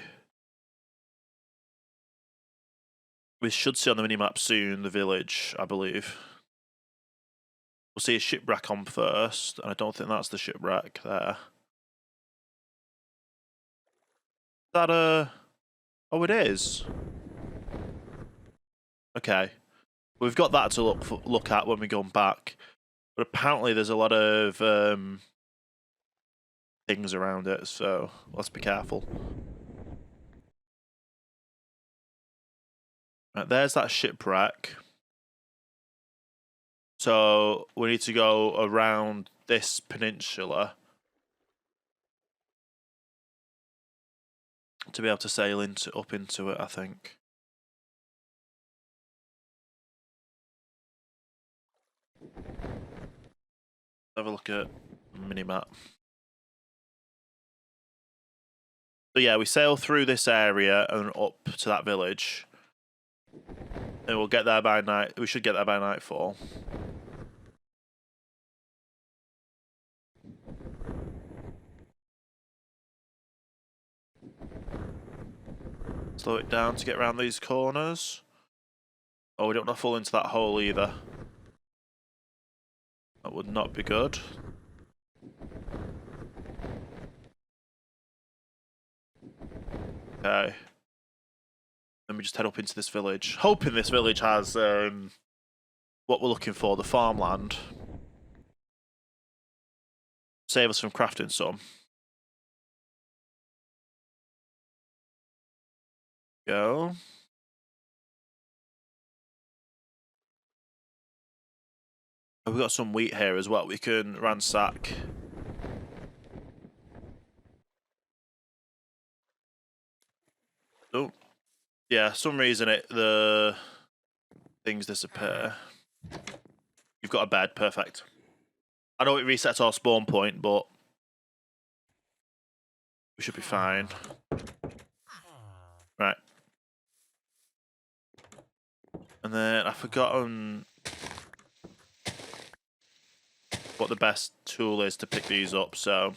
We should see on the minimap soon the village, I believe. We'll see a shipwreck on first, and I don't think that's the shipwreck there. Is that a... Oh, it is. Okay. We've got that to look at when we go back. But apparently there's a lot of things around it, so let's be careful. Right, there's that shipwreck. So we need to go around this peninsula to be able to sail up into it, I think. Have a look at the minimap. So yeah, we sail through this area and up to that village. And we'll get there by night. We should get there by nightfall. Slow it down to get around these corners. Oh, we don't want to fall into that hole either. That would not be good. Okay. Then we just head up into this village. Hoping this village has what we're looking for, the farmland. Save us from crafting some. Go. Oh, we've got some wheat here as well. We can ransack. Oh. Yeah, some reason the things disappear. You've got a bed, perfect. I know it resets our spawn point, but we should be fine. Right. And then I've forgotten what the best tool is to pick these up, so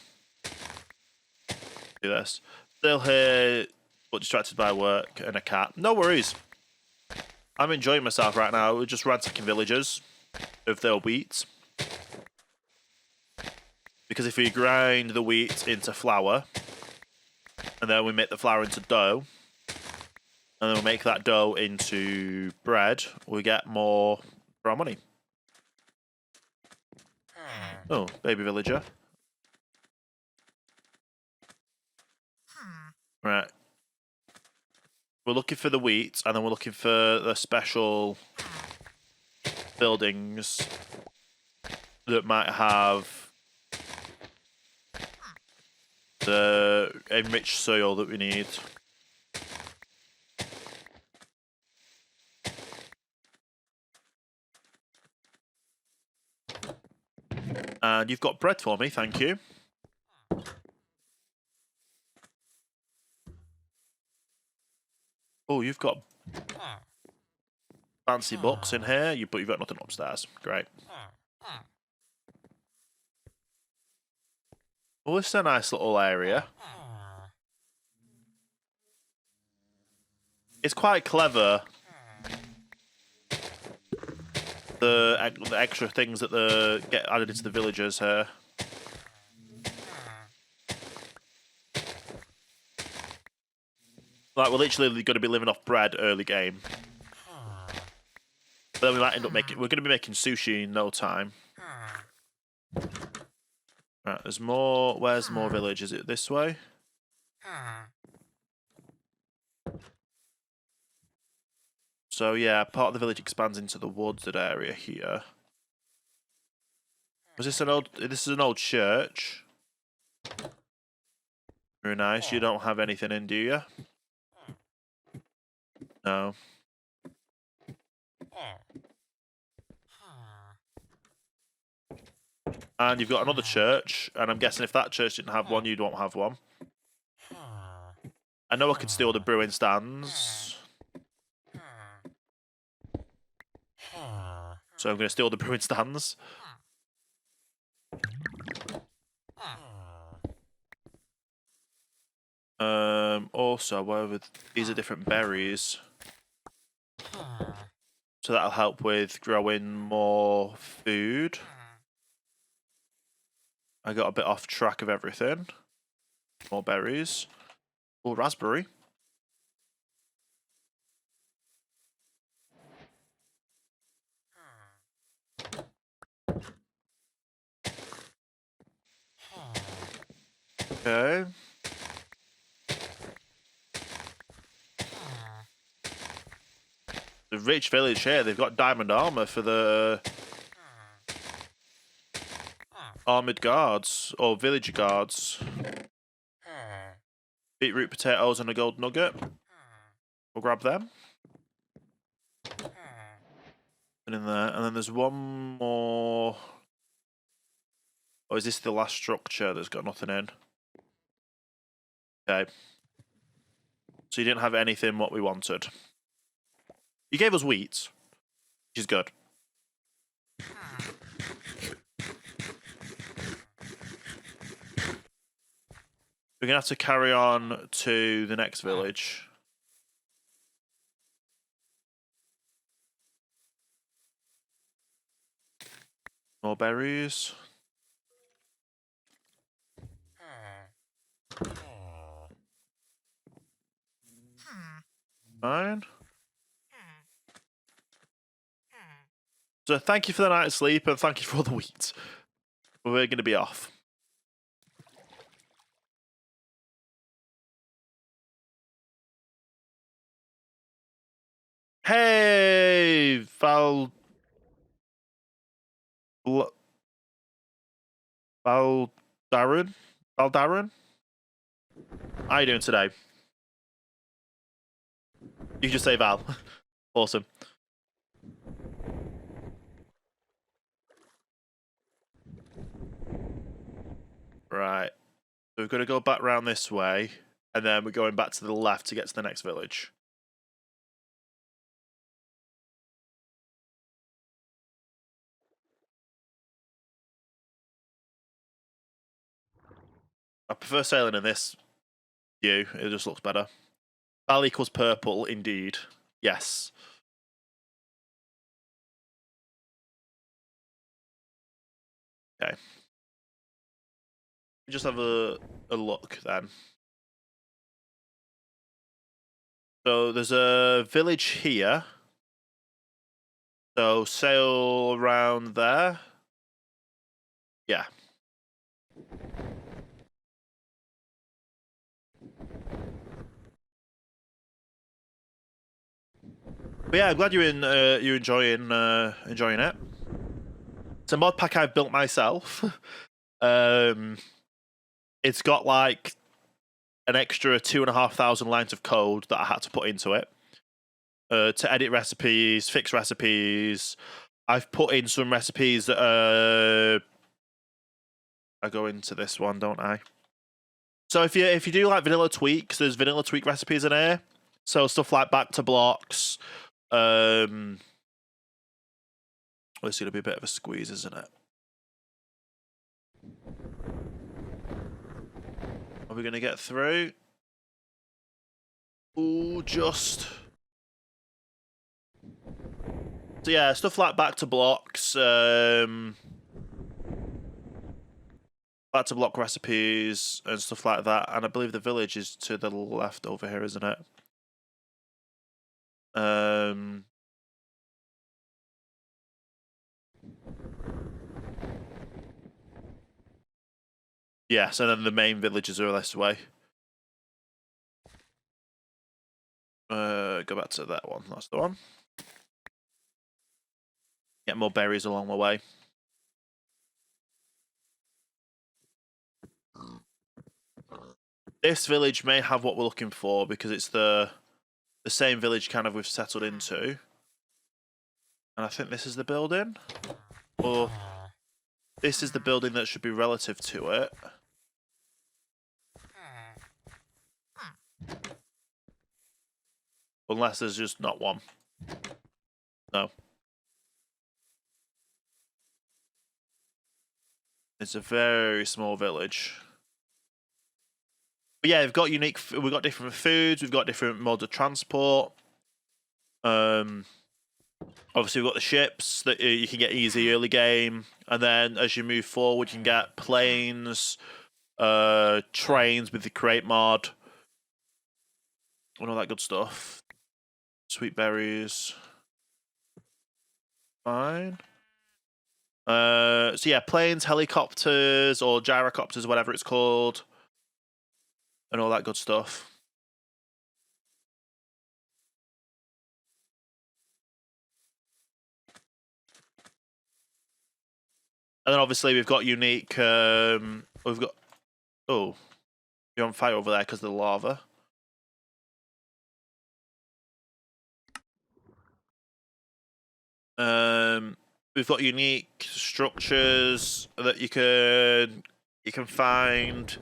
do this. Still here, but distracted by work and a cat. No worries. I'm enjoying myself right now. We're just ransacking villagers of their wheat. Because if we grind the wheat into flour, and then we make the flour into dough, and then we make that dough into bread, we get more for our money. Oh, baby villager. Right. We're looking for the wheat, and then we're looking for the special buildings that might have the enriched soil that we need. And you've got bread for me, thank you. Oh, you've got fancy books in here, but you've got nothing upstairs. Great. Well, this is a nice little area. It's quite clever. The extra things that get added into the villagers here. Like, we're literally going to be living off bread early game. But then we might end up making... We're going to be making sushi in no time. Right, there's more... Where's more village? Is it this way? So, yeah, part of the village expands into the wooded area here. Was this an old... This is an old church. Very nice. You don't have anything in, do you? No. And you've got another church, and I'm guessing if that church didn't have one, you don't have one. I know I could steal the brewing stands. So I'm going to steal the brewing stands. Also, these are different berries. So that'll help with growing more food. I got a bit off track of everything. More berries. Oh, raspberry. Okay. The rich village here, they've got diamond armor for the armored guards or villager guards. Beetroot potatoes and a gold nugget. We'll grab them. And in there, and then there's one more. Oh, is this the last structure that's got nothing in? Okay. So you didn't have anything what we wanted. You gave us wheat, which is good. We're gonna have to carry on to the next village. More berries. Fine. So thank you for the night's sleep and thank you for all the wheat. We're going to be off. Hey, Valdarren? Valdarren? How are you doing today? You just say Val. Awesome. Right. So we've got to go back round this way, and then we're going back to the left to get to the next village. I prefer sailing in this view. It just looks better. Val equals purple, indeed. Yes. Okay. Just have a look then. So there's a village here. So sail around there. Yeah. But yeah, I'm glad you're enjoying it. It's a mod pack I've built myself. It's got like an extra 2,500 lines of code that I had to put into it to edit recipes, fix recipes. I've put in some recipes that I go into this one, don't I? So if you do like vanilla tweaks, there's vanilla tweak recipes in here. So stuff like back to blocks. It's gonna be a bit of a squeeze, isn't it? Are we gonna get through? Ooh, just. So yeah, stuff like back to blocks, back to block recipes and stuff like that. And I believe the village is to the left over here, isn't it? Yes, and then the main villages are this way. Go back to that one. That's the one. Get more berries along the way. This village may have what we're looking for because it's the same village kind of we've settled into. And I think this is the building. Or this is the building that should be relative to it. Unless there's just not one. No. It's a very small village. But yeah, we've got we've got different foods, we've got different modes of transport. Obviously, we've got the ships that you can get easy early game, and then as you move forward, you can get planes, trains with the crate mod, and all that good stuff. Sweet berries. Fine. So yeah, planes, helicopters, or gyrocopters, whatever it's called, and all that good stuff. And then obviously we've got unique. We've got. Oh, you're on fire over there because of the lava. We've got unique structures that you can find.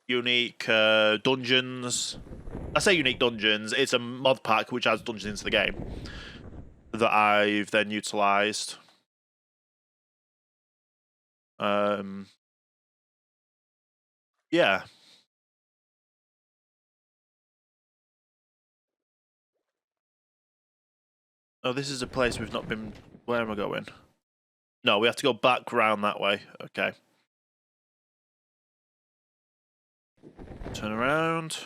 Unique dungeons. I say unique dungeons. It's a mod pack which adds dungeons into the game that I've then utilized. Yeah. Oh, this is a place we've not been. Where am I going? No, we have to go back round that way. Okay. Turn around.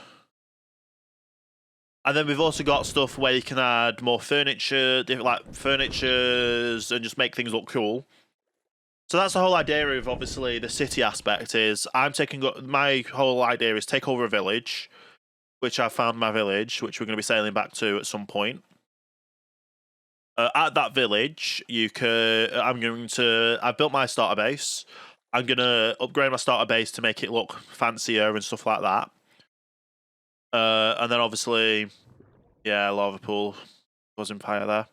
And then we've also got stuff where you can add more furniture, different like furnitures, and just make things look cool. So that's the whole idea of obviously the city aspect. Is I'm taking my whole idea is take over a village, which I found my village, which we're going to be sailing back to at some point. At that village, I've built my starter base. I'm gonna upgrade my starter base to make it look fancier and stuff like that. And then obviously, yeah, lava pool was in fire there.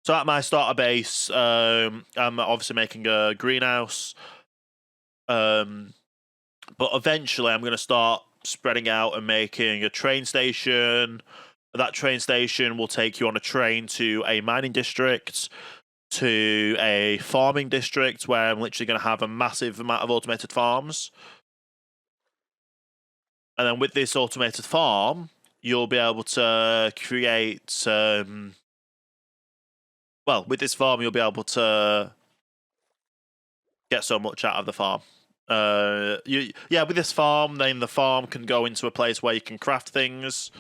So at my starter base, I'm obviously making a greenhouse. But eventually, I'm gonna start spreading out and making a train station. That train station will take you on a train to a mining district, to a farming district where I'm literally going to have a massive amount of automated farms. And then with this automated farm, you'll be able to create. Well, with this farm, you'll be able to get so much out of the farm. With this farm, then the farm can go into a place where you can craft things.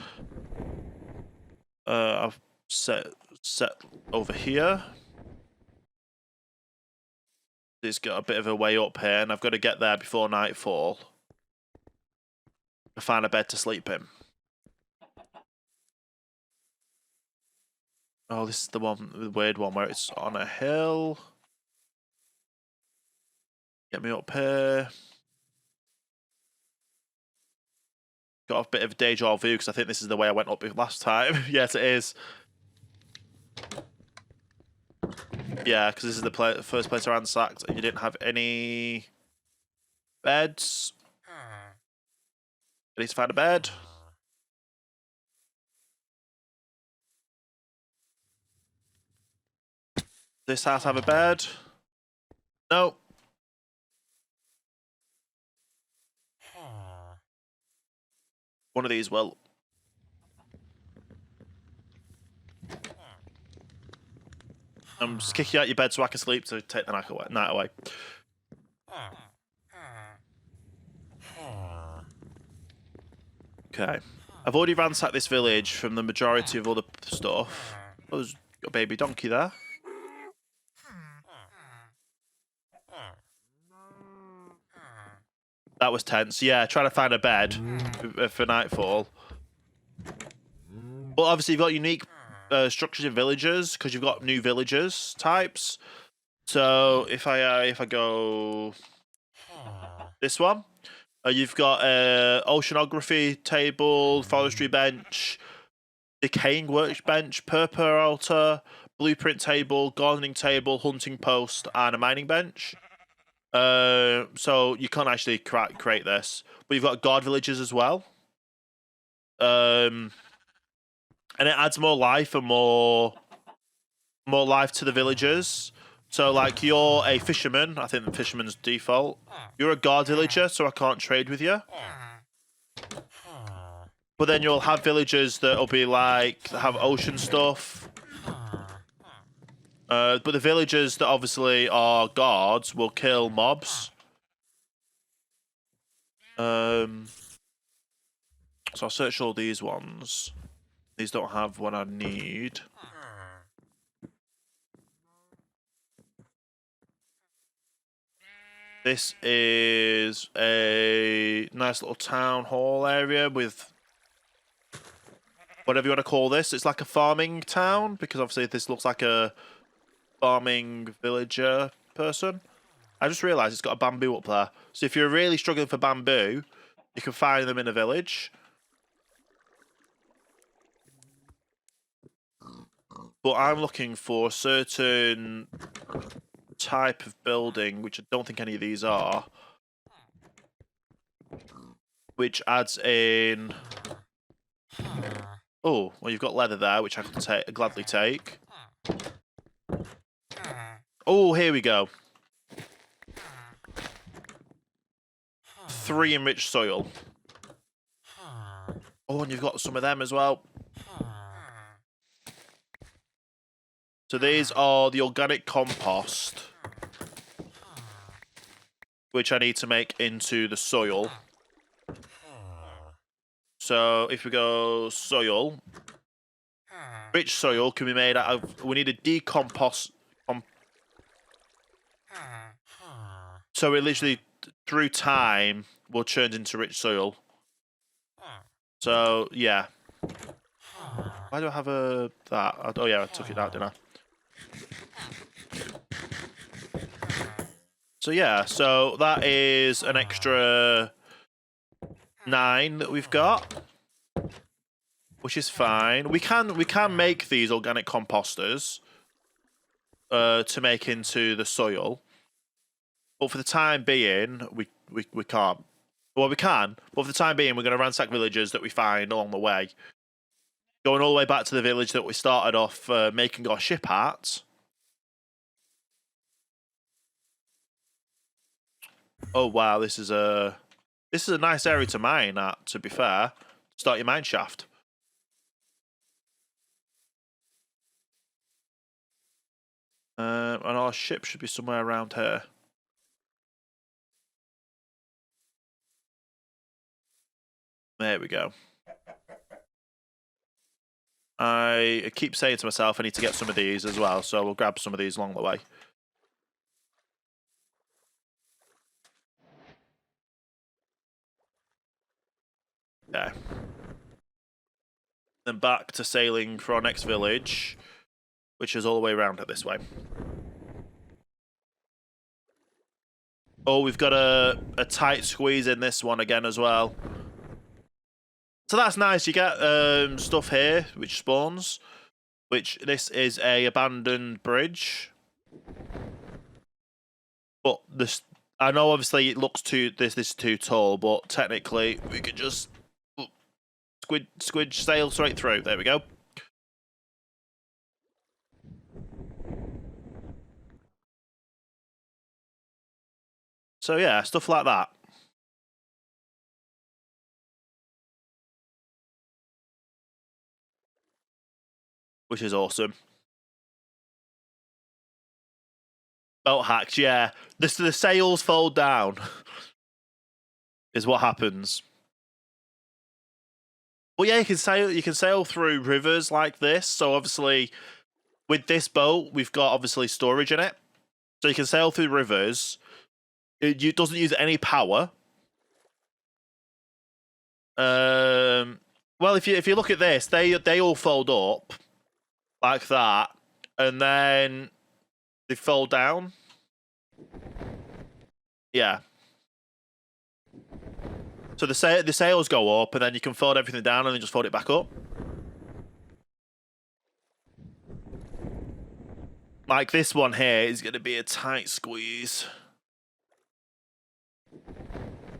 I've set over here. It's got a bit of a way up here, and I've got to get there before nightfall to find a bed to sleep in. Oh, this is the weird one where it's on a hill. Get me up here. Got a bit of deja vu because I think this is the way I went up last time. Yes, it is. Yeah, because this is the first place I ransacked, and you didn't have any beds. I need to find a bed. This house have a bed? No. One of these will. I'm just kicking you out your bed so I can sleep to take the night away. Okay. I've already ransacked this village from the majority of other stuff. Oh, there's a baby donkey there. That was tense. Yeah, trying to find a bed for nightfall. But obviously you've got unique structures in villages because you've got new villagers types. So if I go this one, you've got oceanography table, forestry bench, decaying workbench, purple altar, blueprint table, gardening table, hunting post, and a mining bench. So you can't actually create this, but you've got guard villages as well. And it adds more life and more life to the villagers. So like you're a fisherman, I think the fisherman's default. You're a guard villager, so I can't trade with you. But then you'll have villagers that'll be like have ocean stuff. But the villagers that obviously are guards will kill mobs. So I'll search all these ones. These don't have what I need. This is a nice little town hall area with whatever you want to call this. It's like a farming town because obviously this looks like a farming villager person. I just realised it's got a bamboo up there. So if you're really struggling for bamboo, you can find them in a village. But I'm looking for a certain type of building, which I don't think any of these are, which adds in... Oh, well, you've got leather there, which I could gladly take. Oh, here we go. 3 enriched soil. Oh, and you've got some of them as well. So these are the organic compost, which I need to make into the soil. So if we go soil, rich soil can be made out of, we need a decompost. So it literally, through time, will turn into rich soil. So, yeah. Why do I have that? Oh yeah, I took it out, didn't I? So yeah, so that is an extra 9 that we've got, which is fine. We can make these organic composters to make into the soil, but for the time being, we can't. Well, we can, but for the time being, we're going to ransack villages that we find along the way. Going all the way back to the village that we started off making our ship at. Oh wow, this is a nice area to mine at, to be fair. Start your mine shaft. And our ship should be somewhere around here. There we go. I keep saying to myself I need to get some of these as well, so we'll grab some of these along the way. Okay. Then back to sailing for our next village, which is all the way around it this way. Oh, we've got a tight squeeze in this one again as well. So that's nice. You get stuff here which spawns, which this is a abandoned bridge. But this, I know obviously it looks this is too tall, but technically we could just squidge sail straight through. There we go. So yeah, stuff like that. Which is awesome. Belt hacks, yeah. The sails fold down is what happens. Well, yeah, you can sail through rivers like this. So obviously, with this boat, we've got obviously storage in it, so you can sail through rivers. It doesn't use any power. Well, if you look at this, they all fold up like that, and then they fold down. Yeah. So the sails go up, and then you can fold everything down, and then just fold it back up. Like this one here is going to be a tight squeeze.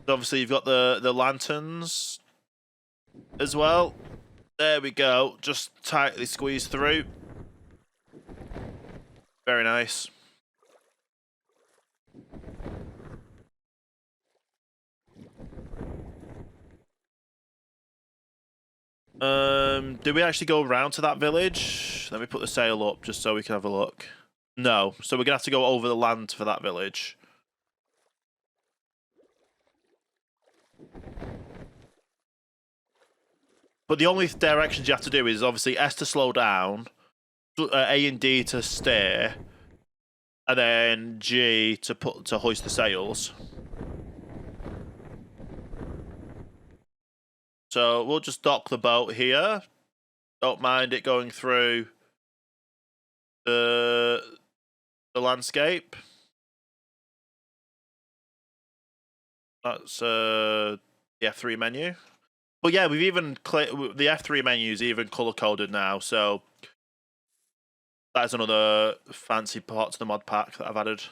Obviously, you've got the lanterns as well. There we go. Just tightly squeeze through. Very nice. Did we actually go around to that village? Let me put the sail up just so we can have a look. No, so we're gonna have to go over the land for that village. But the only directions you have to do is obviously S to slow down, A and D to steer, and then G to hoist the sails. So we'll just dock the boat here. Don't mind it going through the landscape. That's the F3 menu. But yeah, we've even the F3 menu is even color coded now, so that's another fancy part to the mod pack that I've added.